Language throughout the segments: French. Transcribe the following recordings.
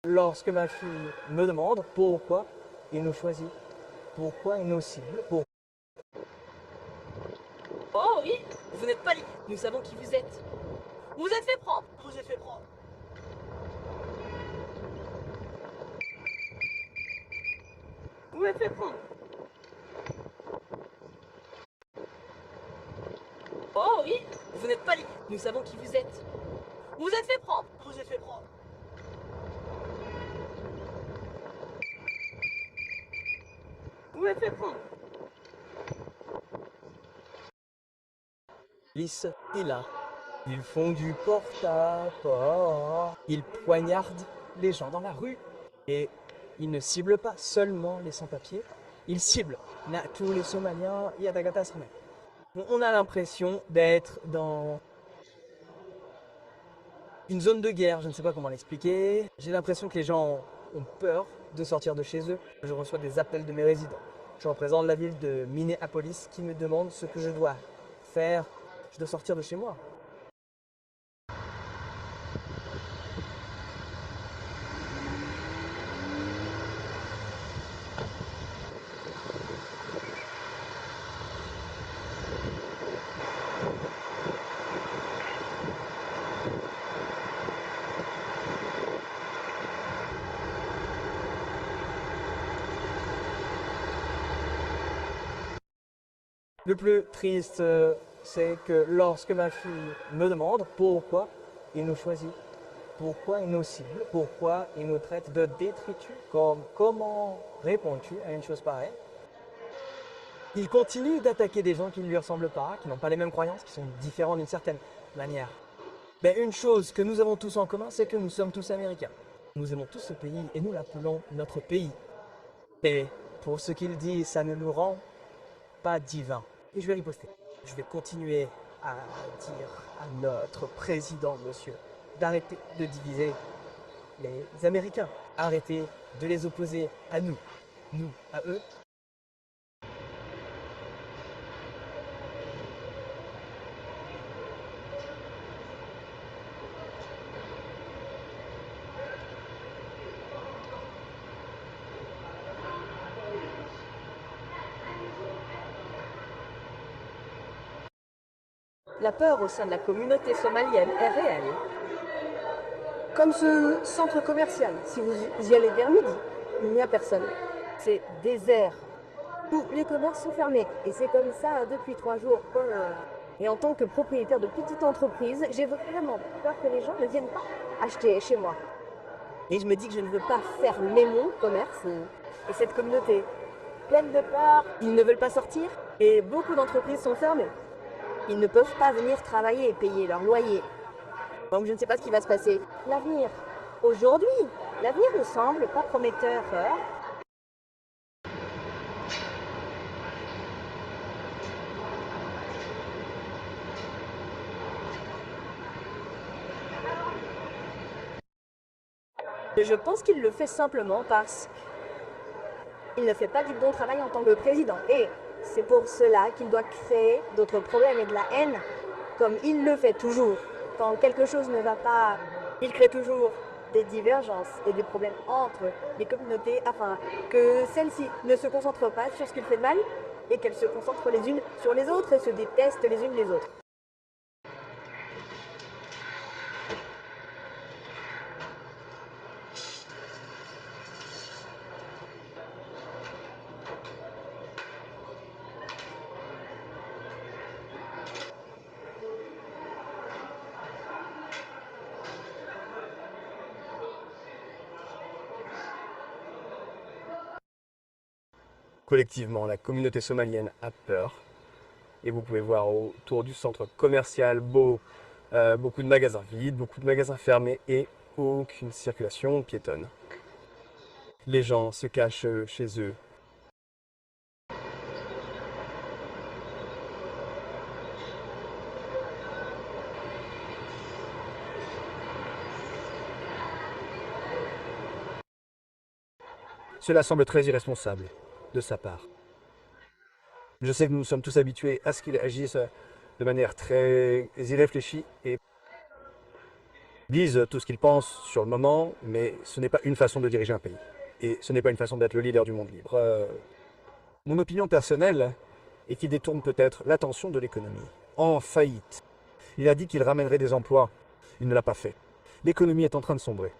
Lorsque ma fille me demande pourquoi il nous choisit, pourquoi il nous cible, pour... Oh oui, vous n'êtes pas libre. Nous savons qui vous êtes. Vous êtes fait prendre. Vous êtes fait prendre. Vous êtes fait prendre. Oh oui, vous n'êtes pas libre. Nous savons qui vous êtes. Vous êtes fait prendre. Vous êtes fait prendre. Vous êtes fait prendre. Police est là. Ils font du porte-à-porte. Ils poignardent les gens dans la rue. Et ils ne ciblent pas seulement les sans-papiers. Ils ciblent tous les Somaliens. Yatagata Sameh. On a l'impression d'être dans une zone de guerre. Je ne sais pas comment l'expliquer. J'ai l'impression que les gens ont peur de sortir de chez eux. Je reçois des appels de mes résidents. Je représente la ville de Minneapolis qui me demande ce que je dois faire. Je dois sortir de chez moi. Le plus triste, c'est que lorsque ma fille me demande pourquoi il nous choisit, pourquoi il nous cible, pourquoi il nous traite de détritus, comment réponds-tu à une chose pareille? Il continue d'attaquer des gens qui ne lui ressemblent pas, qui n'ont pas les mêmes croyances, qui sont différents d'une certaine manière. Mais une chose que nous avons tous en commun, c'est que nous sommes tous américains. Nous aimons tous ce pays et nous l'appelons notre pays. Et pour ce qu'il dit, ça ne nous rend pas divins. Et je vais riposter. Je vais continuer à dire à notre président, monsieur, d'arrêter de diviser les Américains. Arrêtez de les opposer à nous, nous à eux. La peur au sein de la communauté somalienne est réelle. Comme ce centre commercial, si vous y allez vers midi, il n'y a personne. C'est désert. Tous les commerces sont fermés et c'est comme ça depuis 3 jours. Et en tant que propriétaire de petite entreprise, j'ai vraiment peur que les gens ne viennent pas acheter chez moi. Et je me dis que je ne veux pas fermer mon commerce et cette communauté pleine de peur. Ils ne veulent pas sortir et beaucoup d'entreprises sont fermées. Ils ne peuvent pas venir travailler et payer leur loyer. Donc je ne sais pas ce qui va se passer. L'avenir, aujourd'hui, l'avenir ne semble pas prometteur. Je pense qu'il le fait simplement parce qu'il ne fait pas du bon travail en tant que président. Et c'est pour cela qu'il doit créer d'autres problèmes et de la haine, comme il le fait toujours. Quand quelque chose ne va pas, il crée toujours des divergences et des problèmes entre les communautés afin que celles-ci ne se concentrent pas sur ce qu'il fait de mal et qu'elles se concentrent les unes sur les autres et se détestent les unes les autres. Collectivement, la communauté somalienne a peur. Et vous pouvez voir autour du centre commercial beaucoup de magasins vides, beaucoup de magasins fermés et aucune circulation piétonne. Les gens se cachent chez eux. Cela semble très irresponsable de sa part. Je sais que nous sommes tous habitués à ce qu'il agisse de manière très irréfléchie et Ils disent tout ce qu'ils pensent sur le moment, mais ce n'est pas une façon de diriger un pays. Et ce n'est pas une façon d'être le leader du monde libre. Mon opinion personnelle est qu'il détourne peut-être l'attention de l'économie. En faillite. Il a dit qu'il ramènerait des emplois. Il ne l'a pas fait. L'économie est en train de sombrer.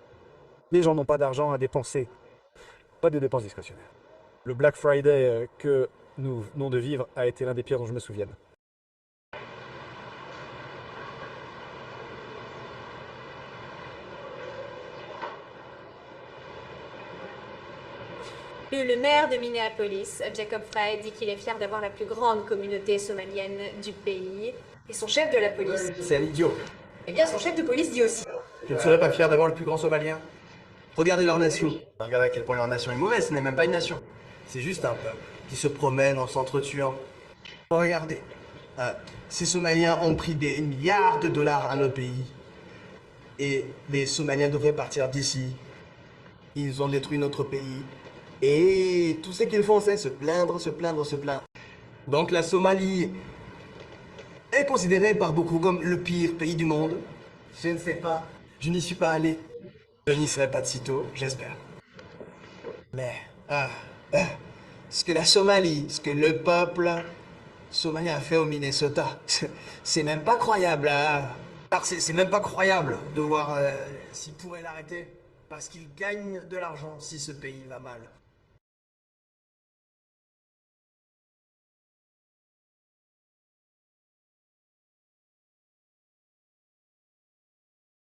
Les gens n'ont pas d'argent à dépenser. Pas de dépenses discrétionnaires. Le Black Friday que nous venons de vivre a été l'un des pires dont je me souvienne. Le maire de Minneapolis, Jacob Frey, dit qu'il est fier d'avoir la plus grande communauté somalienne du pays. Et son chef de la police... C'est un idiot. Eh bien, son chef de police dit aussi... Je ne serais pas fier d'avoir le plus grand Somalien. Regardez leur nation. Regardez à quel point leur nation est mauvaise, ce n'est même pas une nation. C'est juste un peuple qui se promène en s'entretuant. Regardez, ces Somaliens ont pris des milliards de dollars à nos pays. Et les Somaliens devraient partir d'ici. Ils ont détruit notre pays. Et tout ce qu'ils font, c'est se plaindre, se plaindre, se plaindre. Donc la Somalie est considérée par beaucoup comme le pire pays du monde. Je ne sais pas. Je n'y suis pas allé. Je n'y serai pas de sitôt, j'espère. Mais, ce que la Somalie, ce que le peuple somalien a fait au Minnesota, c'est même pas croyable. C'est même pas croyable de voir s'ils pourraient l'arrêter. Parce qu'ils gagnent de l'argent si ce pays va mal.